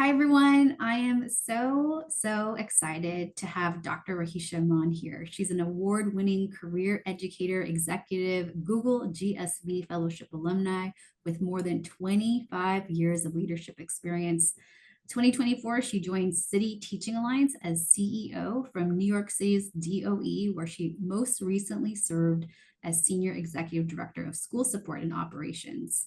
Hi, everyone. I am so excited to have Dr. Rahesha Amon here. She's an award-winning career educator, executive, Google GSV Fellowship alumni with more than 25 years of leadership experience. 2024, she joined City Teaching Alliance as CEO from New York City's DOE, where she most recently served as Senior Executive Director of School Support and Operations.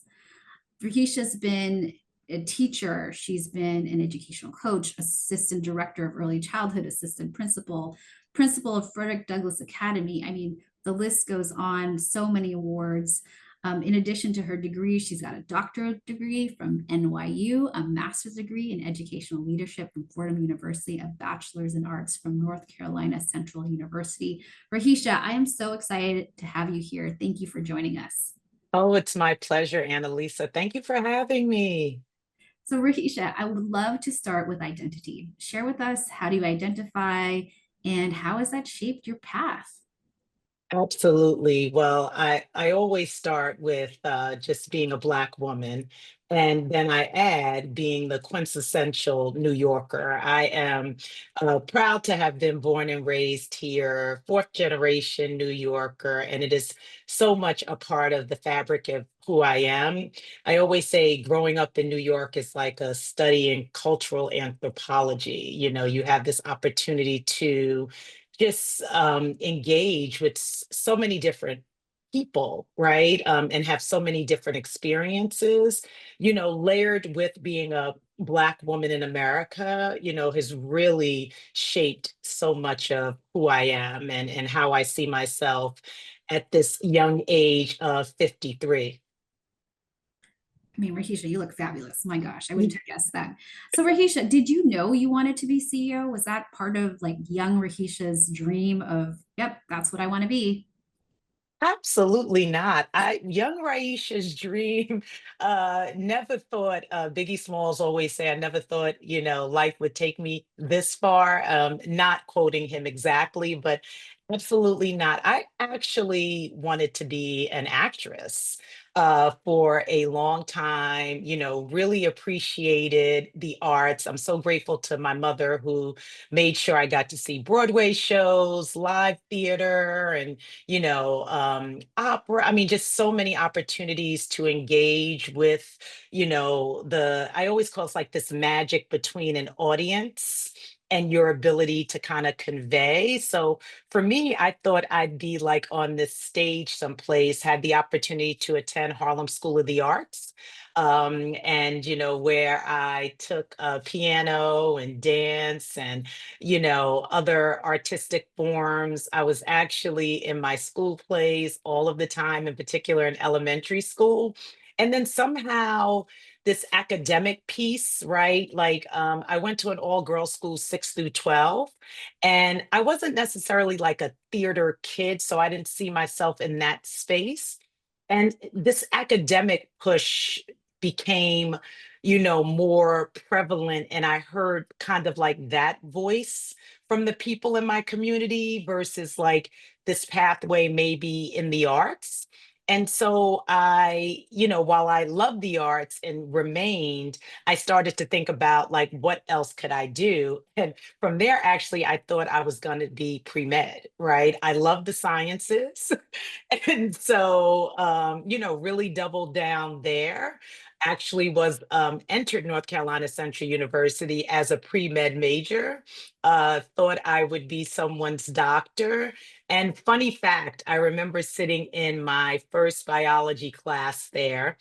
Rahesha's been a teacher. She's been an educational coach, assistant director of early childhood, assistant principal, principal of Frederick Douglass Academy. I mean, the list goes on, so many awards. In addition to her degree, she's got a doctorate degree from NYU, a master's degree in educational leadership from Fordham University, a bachelor's in arts from North Carolina Central University. Rahesha, I am so excited to have you here. Thank you for joining us. Oh, it's my pleasure, Annalisa. Thank you for having me. So, Rahisha, I would love to start with identity. Share with us, how do you identify and how has that shaped your path? Absolutely. Well, I always start with just being a Black woman, and then I add being the quintessential New Yorker. I am proud to have been born and raised here, fourth generation New Yorker, and it is so much a part of the fabric of who I am. I always say growing up in New York is like a study in cultural anthropology. You know, you have this opportunity to just engage with so many different people, right? And have so many different experiences, layered with being a Black woman in America, has really shaped so much of who I am and how I see myself at this young age of 53. I mean, Rahisha, you look fabulous. My gosh, I wouldn't have guessed that. So, Rahisha, did you know you wanted to be CEO? Was that part of like young Rahisha's dream of, yep, that's what I want to be? Absolutely not. Young Raisha's dream, never thought, Biggie Smalls always say, I never thought, life would take me this far. Not quoting him exactly, but absolutely not. I actually wanted to be an actress for a long time, really appreciated the arts. I'm so grateful to my mother who made sure I got to see Broadway shows, live theater, and opera. I mean, just so many opportunities to engage with, I always call it like this magic between an audience and your ability to kind of convey. So for me, I thought I'd be like on this stage someplace, had the opportunity to attend Harlem School of the Arts. And where I took piano and dance and other artistic forms. I was actually in my school plays all of the time, in particular in elementary school. And then somehow this academic piece, right? Like I went to an all girls school 6 through 12, and I wasn't necessarily like a theater kid, so I didn't see myself in that space. And this academic push became more prevalent, and I heard kind of like that voice from the people in my community versus like this pathway maybe in the arts. And so while I loved the arts and remained, I started to think about like what else could I do. And from there, actually, I thought I was going to be pre-med, right? I love the sciences. And so really doubled down there. Actually was entered North Carolina Central University as a pre-med major. Thought I would be someone's doctor. And funny fact, I remember sitting in my first biology class there,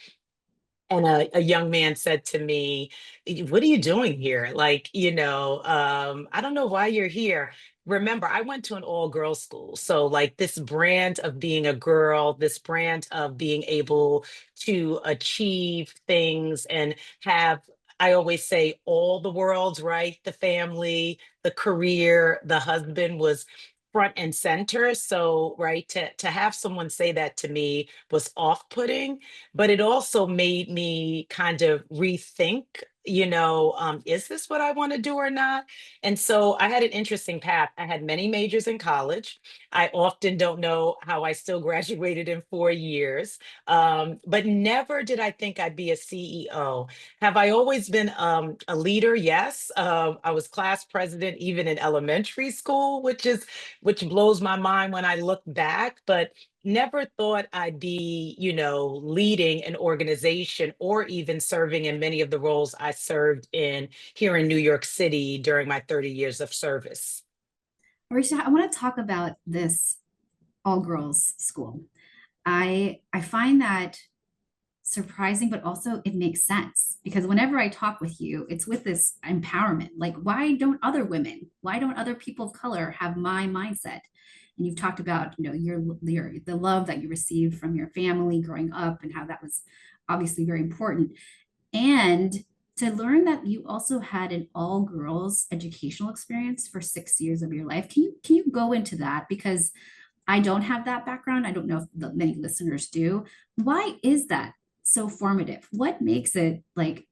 and a young man said to me, What are you doing here? Like, I don't know why you're here. Remember, I went to an all girls school. So, like, this brand of being a girl, this brand of being able to achieve things and have, I always say, all the worlds, right? The family, the career, the husband was front and center. So, right, to have someone say that to me was off putting, but it also made me kind of rethink is this what I want to do or not? And so I had an interesting path. I had many majors in college. I often don't know how I still graduated in 4 years, but never did I think I'd be a CEO. Have I always been a leader? Yes. I was class president even in elementary school, which blows my mind when I look back. But never thought I'd be, leading an organization or even serving in many of the roles I served in here in New York City during my 30 years of service. Marisha, I want to talk about this all girls school. I find that surprising, but also it makes sense because whenever I talk with you, it's with this empowerment. Like, why don't other women, why don't other people of color have my mindset? And you've talked about, your the love that you received from your family growing up and how that was obviously very important. And to learn that you also had an all girls educational experience for 6 years of your life. Can you go into that? Because I don't have that background. I don't know if many listeners do. Why is that so formative? What makes it like,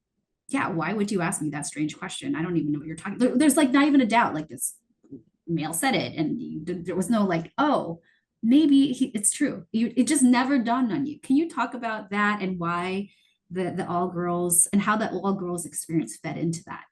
yeah, why would you ask me that strange question? I don't even know what you're talking. There's like not even a doubt, like this male said it, and there was no like, oh, maybe it's true. It just never dawned on you. Can you talk about that and why the all girls and how that all girls experience fed into that?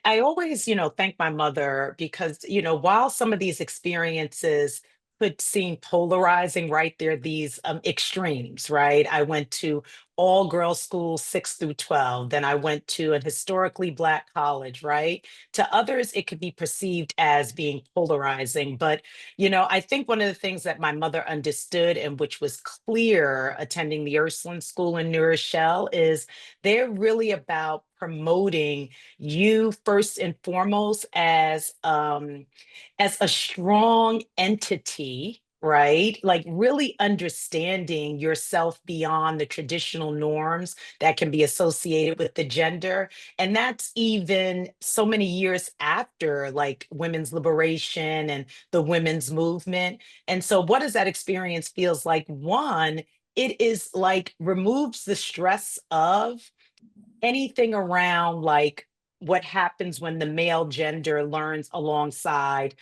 I always, thank my mother because, while some of these experiences could seem polarizing, right? There are these extremes, right? I went to all girls school 6 through 12. Then I went to an historically Black college, right? To others, it could be perceived as being polarizing. But, I think one of the things that my mother understood and which was clear attending the Ursuline School in New Rochelle is they're really about promoting you first and foremost as a strong entity, right? Like really understanding yourself beyond the traditional norms that can be associated with the gender. And that's even so many years after like women's liberation and the women's movement. And so what does that experience feels like? One, it is like removes the stress of anything around like what happens when the male gender learns alongside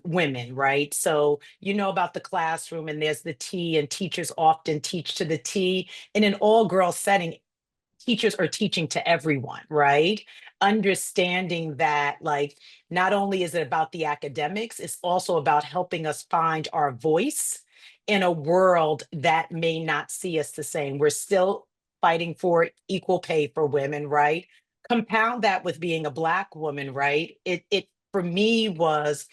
women, right? So you know about the classroom and there's the T, and teachers often teach to the T. In an all girl setting, teachers are teaching to everyone, right? Understanding that, like, not only is it about the academics, it's also about helping us find our voice in a world that may not see us the same. We're still fighting for equal pay for women, right? Compound that with being a Black woman, right? It for me was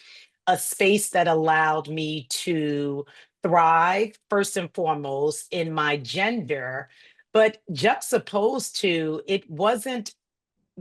a space that allowed me to thrive first and foremost in my gender, but juxtaposed to it wasn't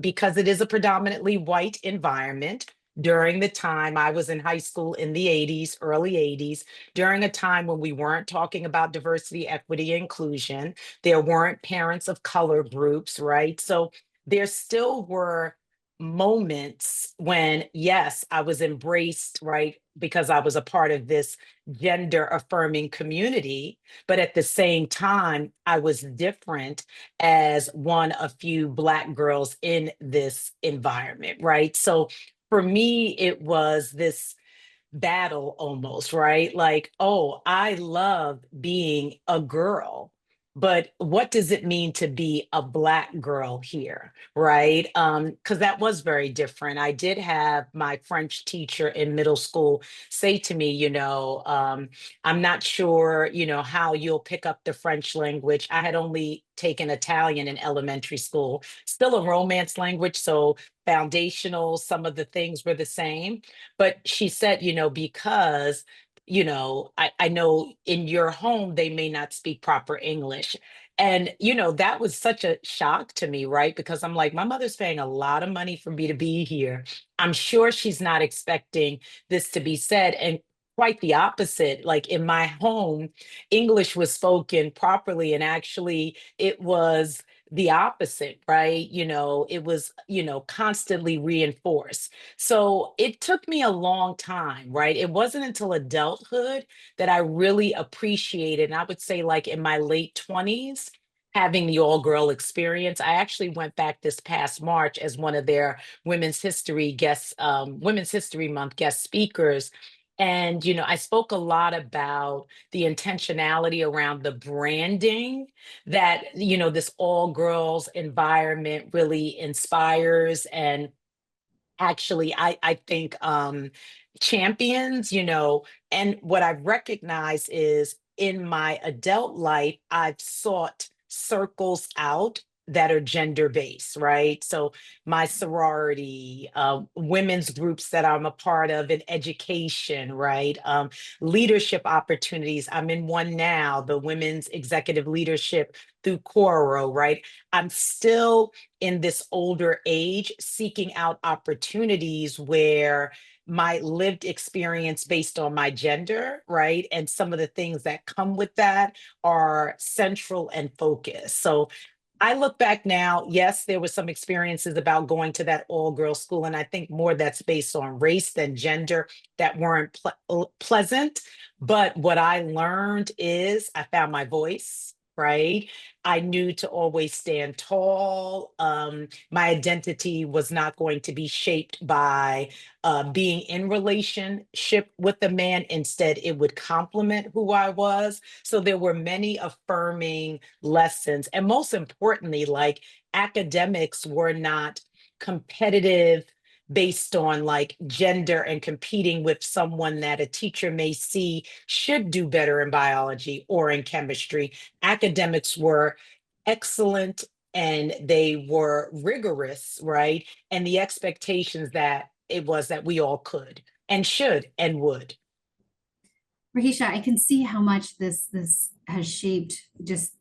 because it is a predominantly white environment. During the time I was in high school in the 80s, early 80s, during a time when we weren't talking about diversity, equity, inclusion, there weren't parents of color groups, right? So there still were moments when, yes, I was embraced, right? Because I was a part of this gender affirming community. But at the same time, I was different as one of few Black girls in this environment, right? So for me, it was this battle almost, right? Like, oh, I love being a girl, but what does it mean to be a Black girl here, right? Because that was very different. I did have my French teacher in middle school say to me, I'm not sure, how you'll pick up the French language. I had only taken Italian in elementary school, still a Romance language, so foundational, some of the things were the same, but she said, because, I know in your home, they may not speak proper English. And, that was such a shock to me, right? Because I'm like, my mother's paying a lot of money for me to be here. I'm sure she's not expecting this to be said. And quite the opposite. Like in my home, English was spoken properly. And actually, it was the opposite, right? It was, constantly reinforced. So it took me a long time, right? It wasn't until adulthood that I really appreciated, and I would say like in my late 20s, having the all girl experience. I actually went back this past March as one of their Women's History Month guest speakers. And, I spoke a lot about the intentionality around the branding that, this all girls environment really inspires and actually I think champions, and what I've recognized is in my adult life I've sought circles out that are gender based, right? So my sorority, women's groups that I'm a part of in education, right? Leadership opportunities, I'm in one now, the women's executive leadership through Coro, right? I'm still in this older age seeking out opportunities where my lived experience based on my gender, right? And some of the things that come with that are central and focused. So I look back now, yes, there were some experiences about going to that all girls school. And I think more that's based on race than gender that weren't pleasant. But what I learned is I found my voice, right? I knew to always stand tall. My identity was not going to be shaped by being in relationship with a man. Instead, it would complement who I was. So there were many affirming lessons. And most importantly, like academics were not competitive based on like gender and competing with someone that a teacher may see should do better in biology or in chemistry. Academics were excellent and they were rigorous, right? And the expectations that it was that we all could and should and would. Rahisha, I can see how much this has shaped just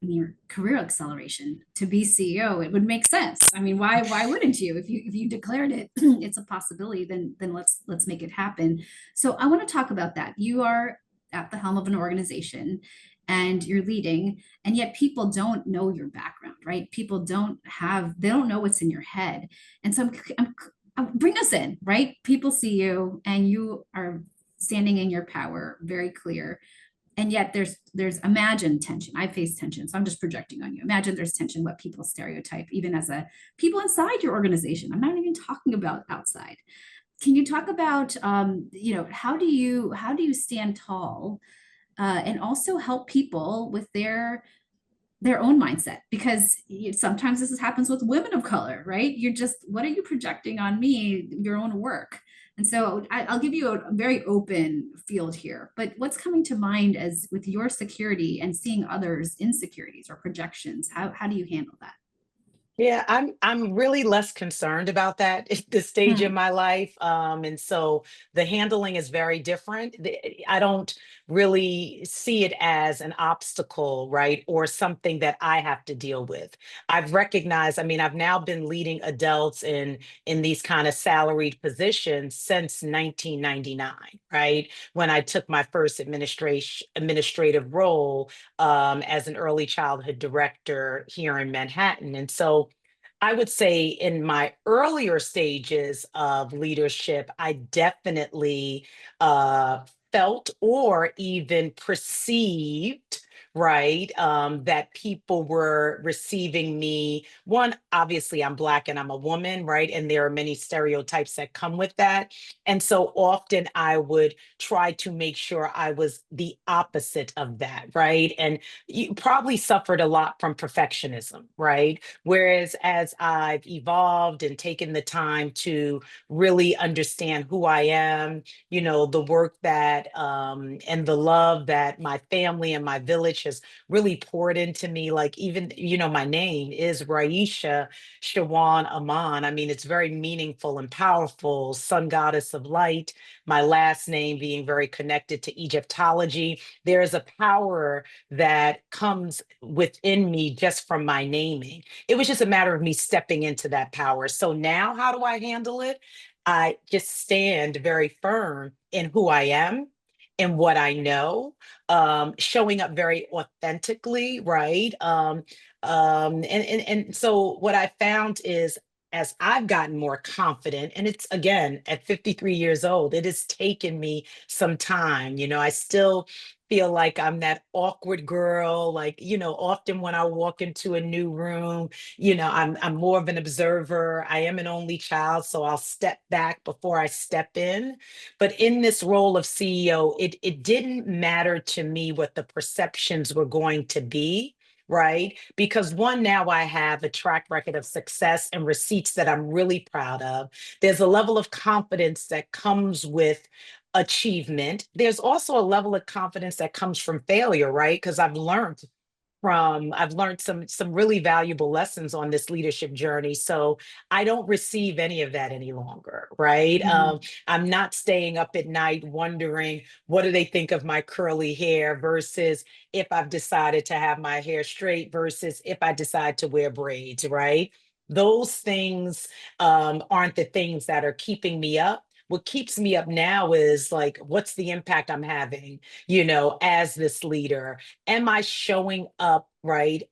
your career acceleration to be CEO. It would make sense. I mean, why wouldn't you? If you declared it, it's a possibility, then let's make it happen. So I want to talk about that. You are at the helm of an organization and you're leading, and yet people don't know your background, right? People they don't know what's in your head. And so bring us in, right? People see you and you are standing in your power, very clear. And yet there's imagined tension. I face tension, so I'm just projecting on you. Imagine there's tension, what people stereotype, even as a people inside your organization. I'm not even talking about outside. Can you talk about how do you stand tall and also help people with their own mindset, because sometimes this happens with women of color, right? You're just, what are you projecting on me, your own work? And so I'll give you a very open field here, but what's coming to mind as with your security and seeing others insecurities or projections, how do you handle that? Yeah, I'm really less concerned about that at this stage in Hmm. my life. And so the handling is very different. I don't really see it as an obstacle, right? Or something that I have to deal with. I've recognized, I mean, I've now been leading adults in these kind of salaried positions since 1999, right? When I took my first administrative role as an early childhood director here in Manhattan. And so I would say in my earlier stages of leadership, I definitely felt or even perceived, right, that people were receiving me. One, obviously, I'm Black and I'm a woman, right? And there are many stereotypes that come with that. And so often I would try to make sure I was the opposite of that, right? And you probably suffered a lot from perfectionism, right? Whereas as I've evolved and taken the time to really understand who I am, the work that and the love that my family and my village has really poured into me, like even, my name is Rahesha Amon. I mean, it's very meaningful and powerful, sun goddess of light, my last name being very connected to Egyptology. There is a power that comes within me just from my naming. It was just a matter of me stepping into that power. So now, how do I handle it? I just stand very firm in who I am and what I know, showing up very authentically, right? And so what I found is as I've gotten more confident, and it's again at 53 years old, it has taken me some time. I still feel like I'm that awkward girl. Like, often when I walk into a new room, I'm more of an observer. I am an only child, so I'll step back before I step in. But in this role of CEO, it didn't matter to me what the perceptions were going to be. Right. Because one, now I have a track record of success and receipts that I'm really proud of. There's a level of confidence that comes with achievement. There's also a level of confidence that comes from failure, right? Because I've learned some really valuable lessons on this leadership journey. So I don't receive any of that any longer, right? Mhm. I'm not staying up at night wondering what do they think of my curly hair versus if I've decided to have my hair straight versus if I decide to wear braids, right? Those things aren't the things that are keeping me up. What keeps me up now is like, what's the impact I'm having, as this leader? Am I showing up right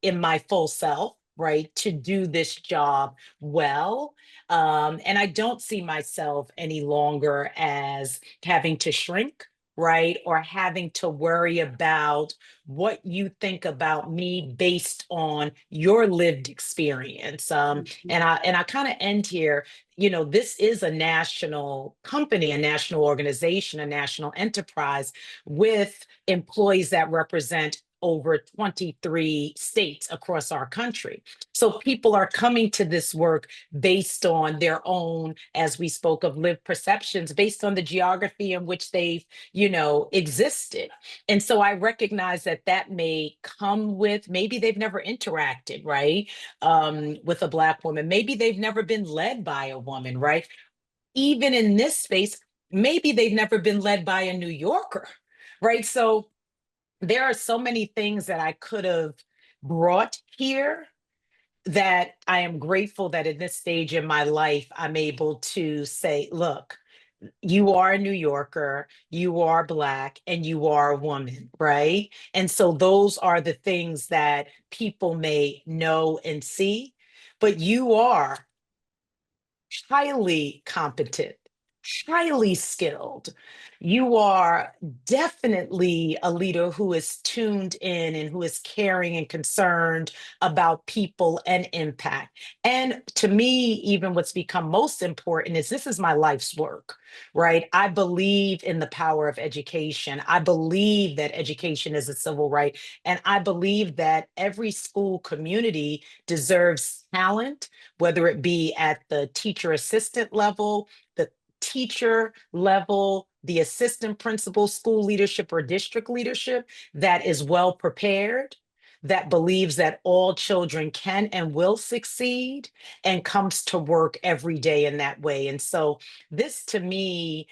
in my full self, right, to do this job well? And I don't see myself any longer as having to shrink, right, or having to worry about what you think about me based on your lived experience. Mhm. And I kind of end here. This is a national company, a national organization, a national enterprise with employees that represent over 23 states across our country. So people are coming to this work based on their own, as we spoke of, lived perceptions, based on the geography in which they've, existed. And so I recognize that that may come with maybe they've never interacted, right, with a Black woman. Maybe they've never been led by a woman, right? Even in this space, maybe they've never been led by a New Yorker, right? So there are so many things that I could have brought here that I am grateful that in this stage in my life, I'm able to say, look, you are a New Yorker, you are Black, and you are a woman, right? And so those are the things that people may know and see, but you are highly competent, highly skilled. You are definitely a leader who is tuned in and who is caring and concerned about people and impact. And to me, even what's become most important is this is my life's work, right? I believe in the power of education. I believe that education is a civil right. And I believe that every school community deserves talent, whether it be at the teacher assistant level, the teacher level, the assistant principal, school leadership, or district leadership that is well prepared, that believes that all children can and will succeed, and comes to work every day in that way. And so, this to me,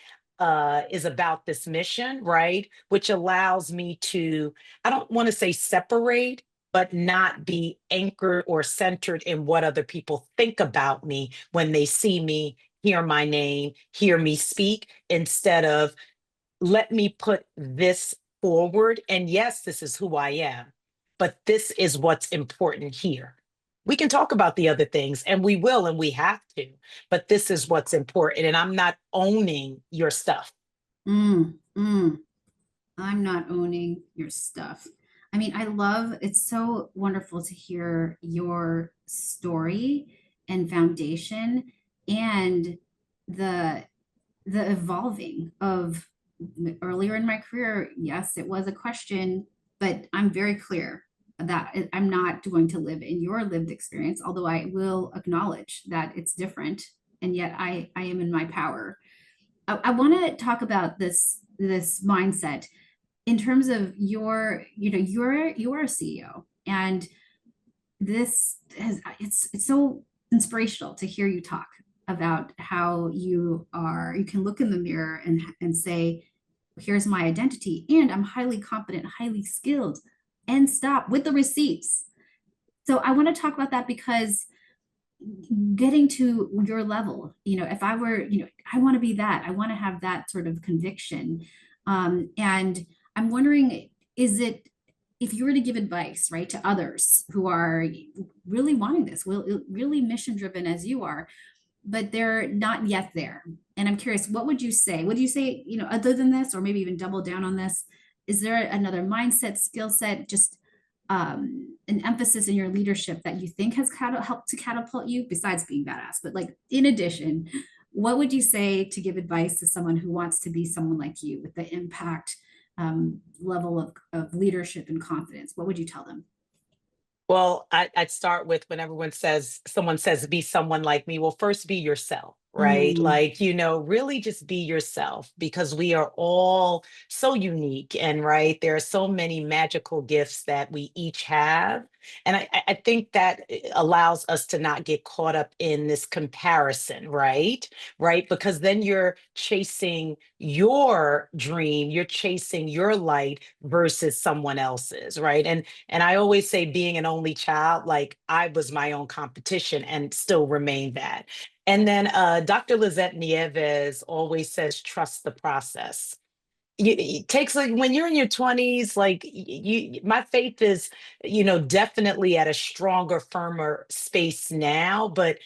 is about this mission, right? Which allows me to, I don't want to say separate, but not be anchored or centered in what other people think about me when they see me, hear my name, hear me speak, instead of let me put this forward. And yes, this is who I am, but this is what's important here. We can talk about the other things, and we will, and we have to, but this is what's important. And I'm not owning your stuff. Mm, mm. I'm not owning your stuff. I mean, I love it's so wonderful to hear your story and foundation and the the evolving of earlier in my career. Yes, it was a question, but I'm very clear that I'm not going to live in your lived experience, although I will acknowledge that it's different, and yet I am in my power. I want to talk about this mindset in terms of you're a CEO, and this has it's so inspirational to hear you talk about how you can look in the mirror and say, here's my identity, and I'm highly competent, highly skilled, and stop with the receipts. So I want to talk about that because getting to your level, if I were, I want to be that, I want to have that sort of conviction. And I'm wondering, is it, if you were to give advice, right, to others who are really wanting this, really mission driven as you are, but they're not yet there. And I'm curious, what would you say? Would you say, other than this, or maybe even double down on this? is there another mindset, skill set, just an emphasis in your leadership that you think has helped to catapult you besides being badass? But like, in addition, what would you say to give advice to someone who wants to be someone like you with the impact level of leadership and confidence? What would you tell them? Well, I'd start with when someone says, be someone like me. Well, first be yourself, right? Mm, Like, really just be yourself because we are all so unique. And right, there are so many magical gifts that we each have. And I think that allows us to not get caught up in this comparison, right? Right. Because then you're chasing your dream, you're chasing your light versus someone else's, right? And I always say, being an only child, like I was my own competition and still remain that. And then Dr. Lizette Nieves always says, trust the process. It takes, like, when you're in your 20s, like my faith is, definitely at a stronger, firmer space now. But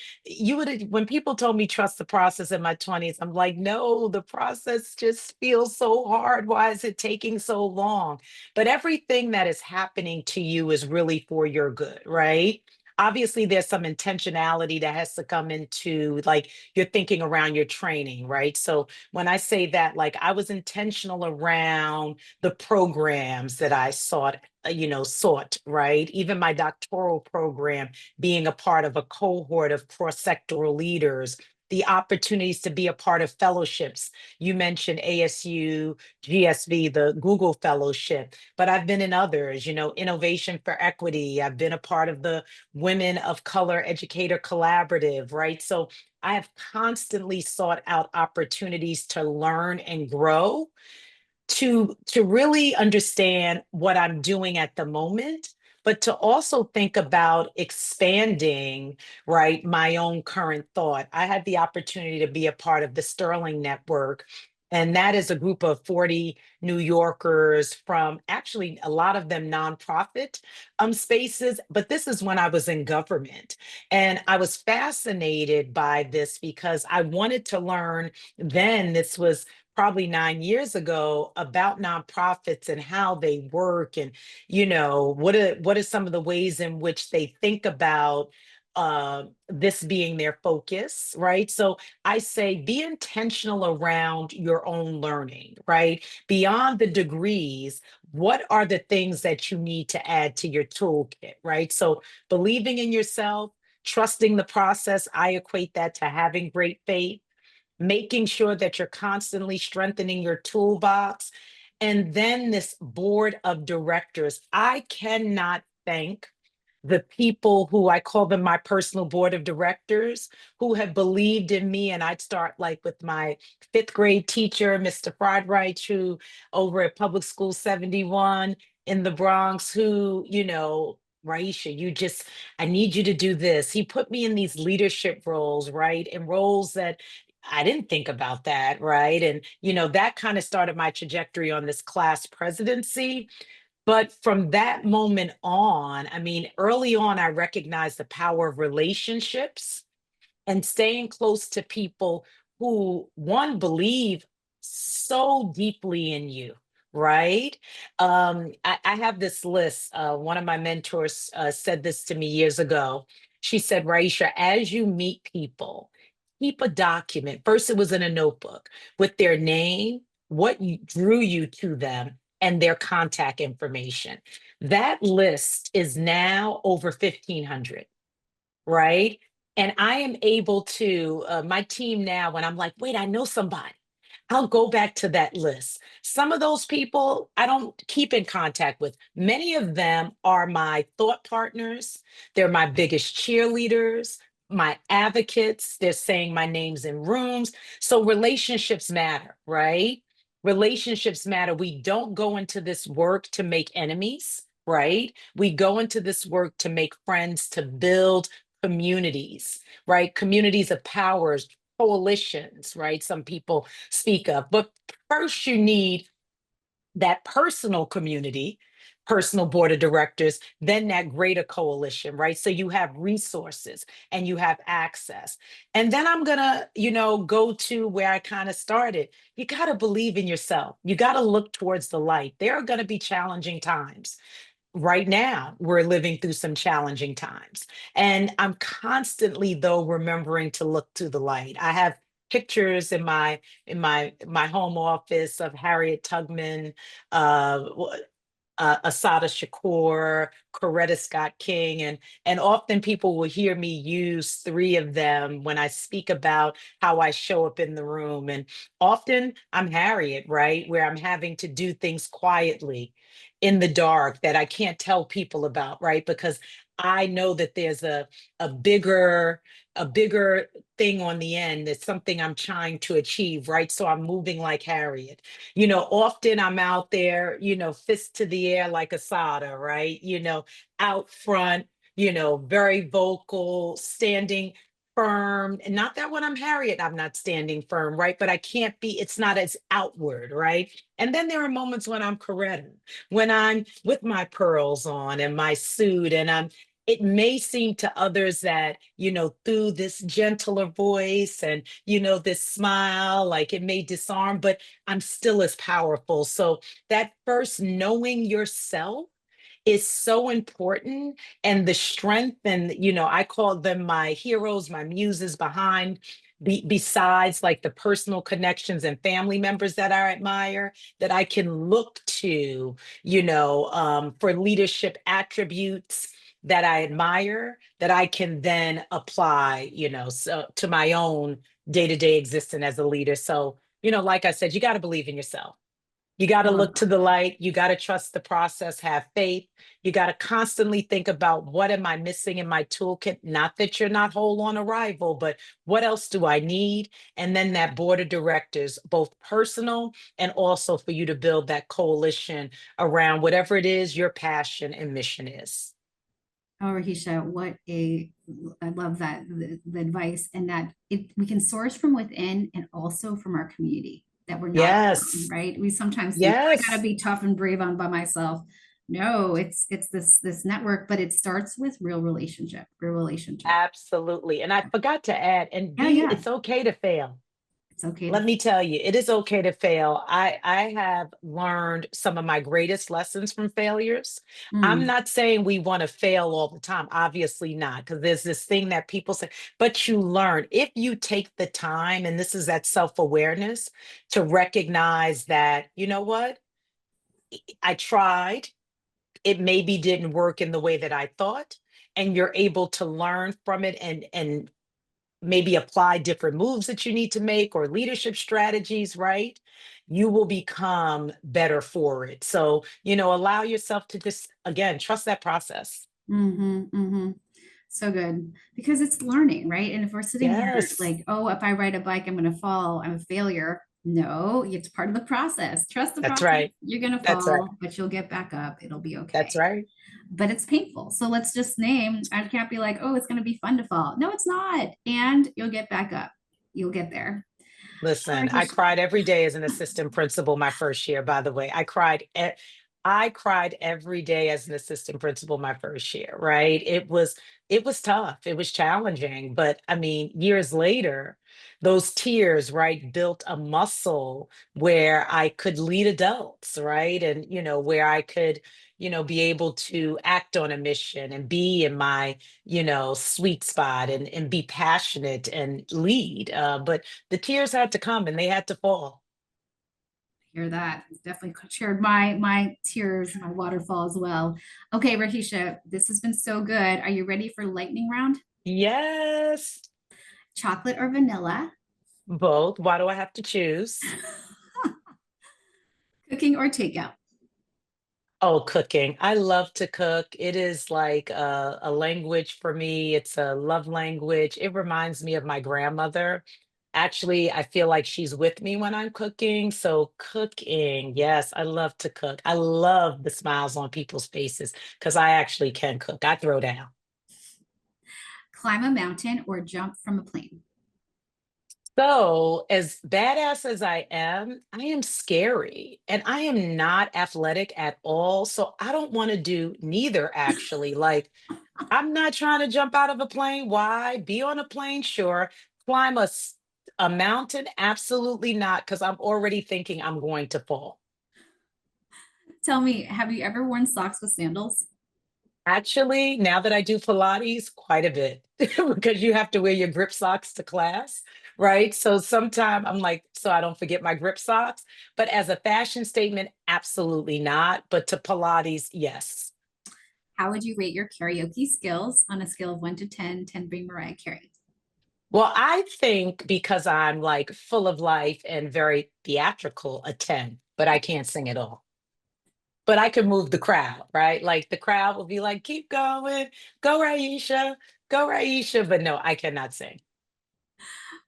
when people told me trust the process in my 20s, I'm like, no, the process just feels so hard. Why is it taking so long? But everything that is happening to you is really for your good, right? Obviously, there's some intentionality that has to come into, like, your thinking around your training, right? So when I say that, like, I was intentional around the programs that I sought, right? Even my doctoral program, being a part of a cohort of cross-sectoral leaders, the opportunities to be a part of fellowships. You mentioned ASU, GSV, the Google Fellowship, but I've been in others, Innovation for Equity. I've been a part of the Women of Color Educator Collaborative, right? So I have constantly sought out opportunities to learn and grow, to really understand what I'm doing at the moment, but to also think about expanding, right, my own current thought. I had the opportunity to be a part of the Sterling Network. And that is a group of 40 New Yorkers from, actually a lot of them nonprofit spaces. But this is when I was in government. And I was fascinated by this because I wanted to learn then. This was probably 9 years ago, about nonprofits and how they work, and what are some of the ways in which they think about this being their focus, right? So I say, be intentional around your own learning, right? Beyond the degrees, what are the things that you need to add to your toolkit, right? So believing in yourself, trusting the process, I equate that to having great faith, making sure that you're constantly strengthening your toolbox. And then this board of directors, I cannot thank the people who I call them my personal board of directors, who have believed in me. And I'd start, like, with my fifth grade teacher, Mr. Friedreich, who over at Public School 71 in the Bronx, who, Raisha, I need you to do this. He put me in these leadership roles, right? And roles that I didn't think about that, right? And, that kind of started my trajectory on this class presidency. But from that moment on, I mean, early on, I recognized the power of relationships and staying close to people who, one, believe so deeply in you, right? I have this list. One of my mentors said this to me years ago. She said, Raisha, as you meet people, keep a document. First, it was in a notebook with their name, drew you to them, and their contact information. That list is now over 1,500, right? And I am able to, my team now, when I'm like, wait, I know somebody, I'll go back to that list. Some of those people I don't keep in contact with. Many of them are my thought partners. They're my biggest cheerleaders, my advocates. They're saying my names in rooms. So relationships matter, right? Relationships matter. We don't go into this work to make enemies, right? We go into this work to make friends, to build communities, right? Communities of powers, coalitions, right? Some people speak of. But first, you need that personal community personal board of directors, then that greater coalition, right? So you have resources and you have access. And then I'm going to, go to where I kind of started. You got to believe in yourself. You got to look towards the light. There are going to be challenging times. Right now, we're living through some challenging times. And I'm constantly, though, remembering to look to the light. I have pictures in my home office of Harriet Tubman, uh, Asada Shakur, Coretta Scott King, and often people will hear me use three of them when I speak about how I show up in the room. And often I'm Harriet, right, where I'm having to do things quietly in the dark that I can't tell people about, right, because I know that there's a bigger a bigger thing on the end. That's something I'm trying to achieve, right? So I'm moving like Harriet. Often I'm out there, fist to the air like Asada, right? Out front, very vocal, standing firm. And not that when I'm Harriet, I'm not standing firm, right? But I can't be, it's not as outward, right? And then there are moments when I'm Coretta, when I'm with my pearls on and my suit, and it may seem to others that, through this gentler voice and, this smile, like it may disarm, but I'm still as powerful. So that first knowing yourself is so important. And the strength, and I call them my heroes, my muses behind, besides like the personal connections and family members that I admire, that I can look to, for leadership attributes that I admire, that I can then apply, so to my own day-to-day existence as a leader. So, like I said, you got to believe in yourself. You got I to love look to the light. You got to trust the process, have faith. You got to constantly think about, what am I missing in my toolkit? Not that you're not whole on arrival, but what else do I need? And then that board of directors, both personal and also for you to build that coalition around whatever it is your passion and mission is. Oh, Rahisha, I love that the advice, and that we can source from within and also from our community, that we're not alone, Yes. right? We sometimes think, oh, I got to Yes. be tough and brave on by myself. No, it's this network, but it starts with real relationship. Absolutely. And I forgot to add, and Yeah, yeah, it's okay to fail. it's okay to. Let me tell you, it is okay to fail. I have learned some of my greatest lessons from failures. I'm Mm, not saying we want to fail all the time, obviously not, because there's this thing that people say, but you learn if you take the time, and this is that self-awareness, to recognize that, you know what, I tried, it maybe didn't work in the way that I thought, and you're able to learn from it and maybe apply different moves that you need to make or leadership strategies, right? You will become better for it. So, allow yourself to just, again, trust that process. mm-hmm, mm-hmm. So good, because it's learning, right? And if we're sitting here Yes, like, oh, if I ride a bike, I'm going to fall, I'm a failure. No, it's part of the process. Trust the that's process. right. You're going to That's right. fall, but you'll get back up. It'll be okay. That's right. But it's painful. So let's just name, I can't be like, oh, it's going to be fun to fall. No, it's not. And you'll get back up. You'll get there. All Listen, right, I cried every day as an assistant principal my first year, by the way. I cried every day as an assistant principal my first year, right? It was tough. It was challenging, but I mean, years later, those tears, right, built a muscle where I could lead adults, right? And where I could, be able to act on a mission and be in my, sweet spot and be passionate and lead. But the tears had to come and they had to fall. hear that. Definitely shared my tears, my waterfall as well. Okay, Rahisha, this has been so good. Are you ready for lightning round? Yes, Chocolate or vanilla? both. Why do I have to choose? Cooking or takeout? Oh, cooking. I love to cook. It is like a language for me. It's a love language. It reminds me of my grandmother. Actually, I feel like she's with me when I'm cooking. So, cooking, yes, I love to cook. I love the smiles on people's faces because I actually can cook. I throw down. Climb a mountain or jump from a plane? So, as badass as I am scary and I am not athletic at all. So, I don't want to do neither, actually. Like, I'm not trying to jump out of a plane. Why? Be on a plane, sure. Climb a mountain? Absolutely not, because I'm already thinking I'm going to fall. Tell me, have you ever worn socks with sandals? Actually, now that I do Pilates, quite a bit because you have to wear your grip socks to class, right? So sometimes I'm like, so I don't forget my grip socks. But as a fashion statement, absolutely not. But to Pilates, yes. How would you rate your karaoke skills on a scale of 1 to 10, 10 being Mariah Carey? Well, I think because I'm like full of life and very theatrical, a 10, but I can't sing at all. But I can move the crowd, right? Like the crowd will be like, keep going, go Raisha. But no, I cannot sing.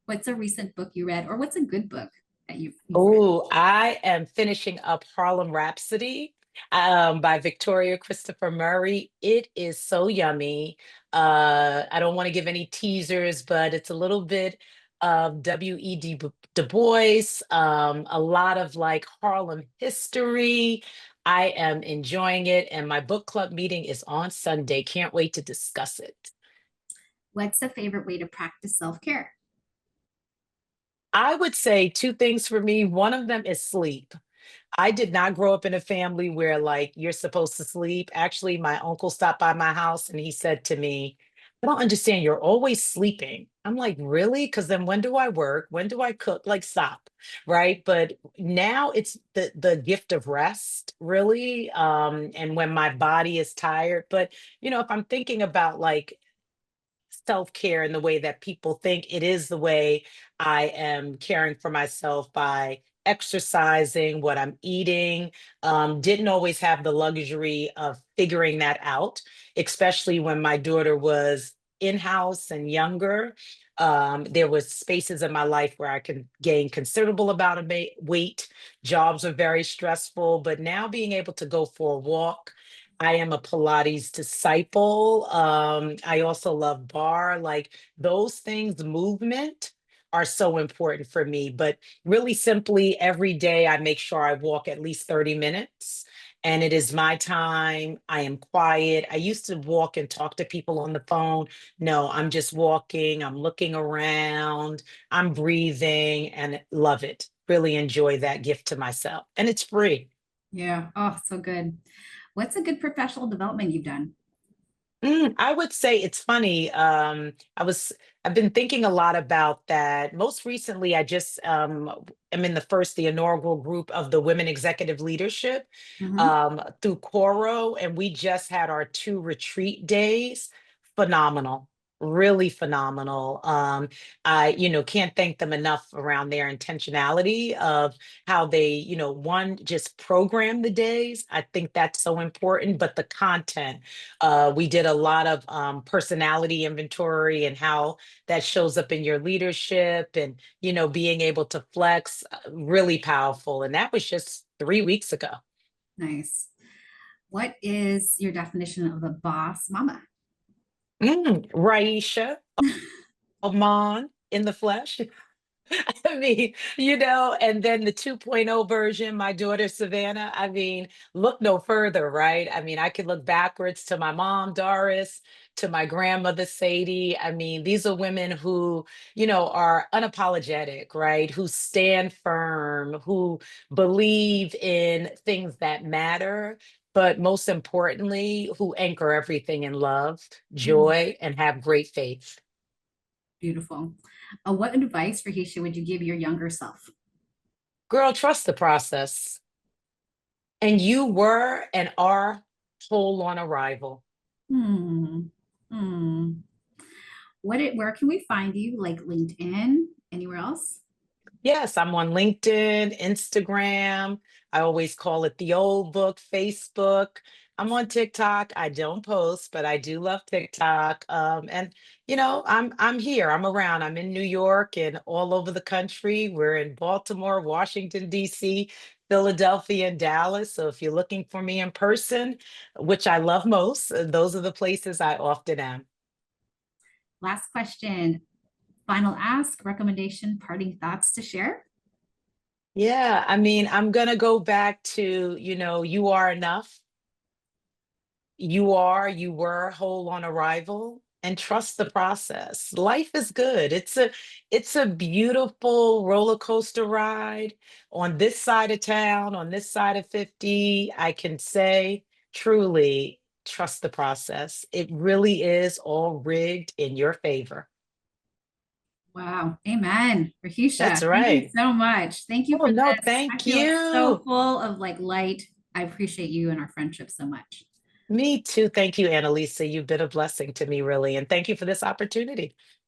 What's a recent book you read, or what's a good book that you've read? Oh, I am finishing up Harlem Rhapsody by Victoria Christopher Murray. It is so yummy. I don't want to give any teasers, but it's a little bit of W.E.D. Du Bois, a lot of like Harlem history. I am enjoying it, and my book club meeting is on Sunday. Can't wait to discuss it. What's a favorite way to practice self-care? I would say two things for me. One of them is sleep. I did not grow up in a family where like you're supposed to sleep. Actually, my uncle stopped by my house and he said to me, I don't understand. You're always sleeping. I'm like, really? Because then when do I work? When do I cook? Like, stop. Right. But now it's the gift of rest, really. And when my body is tired. But if I'm thinking about like self-care in the way that people think it is the way I am caring for myself by exercising, what I'm eating. Didn't always have the luxury of figuring that out, especially when my daughter was in-house and younger. There was spaces in my life where I could gain considerable amount of weight. Jobs were very stressful, but now being able to go for a walk, I am a Pilates disciple. I also love bar. Like those things, movement are so important for me. But really simply, every day I make sure I walk at least 30 minutes. And it is my time. I am quiet. I used to walk and talk to people on the phone. No, I'm just walking. I'm looking around. I'm breathing and love it. Really enjoy that gift to myself. And it's free. Yeah. Oh, so good. What's a good professional development you've done? I would say it's funny. I've been thinking a lot about that. Most recently, I just am in the inaugural group of the Women Executive Leadership Mhm. through Coro, and we just had our 2 retreat days. Phenomenal, really phenomenal. I can't thank them enough around their intentionality of how they, one, just program the days. I think that's so important, but the content. We did a lot of personality inventory and how that shows up in your leadership and, being able to flex, really powerful. And that was just 3 weeks ago. Nice. What is your definition of a boss mama? Raisha Amon in the flesh. I mean, and then the 2.0 version, my daughter Savannah, I mean, look no further, right? I mean, I could look backwards to my mom, Doris, to my grandmother, Sadie. I mean, these are women who, are unapologetic, right? Who stand firm, who believe in things that matter, but most importantly, who anchor everything in love, Mm, joy, and have great faith. beautiful. What advice, Rahisha, would you give your younger self? Girl, trust the process. And you were and are whole on arrival. Hmm. Hmm. Where can we find you? Like LinkedIn? Anywhere else? Yes, I'm on LinkedIn, Instagram. I always call it the old book, Facebook. I'm on TikTok. I don't post, but I do love TikTok. And I'm here. I'm around. I'm in New York and all over the country. We're in Baltimore, Washington, D.C., Philadelphia, and Dallas. So if you're looking for me in person, which I love most, those are the places I often am. Last question. final ask, recommendation, parting thoughts to share? Yeah, I mean, I'm gonna go back to, you are enough. You were whole on arrival, and trust the process. Life is good. It's a beautiful roller coaster ride on this side of town, on this side of 50. I can say truly trust the process. It really is all rigged in your favor. Wow. Amen. That's Rahesha, thank you right. so much. Thank you Oh, for no, this. I thank feel so you. full of like light. I appreciate you and our friendship so much. Me too. Thank you, Annalisa. You've been a blessing to me, really. And thank you for this opportunity.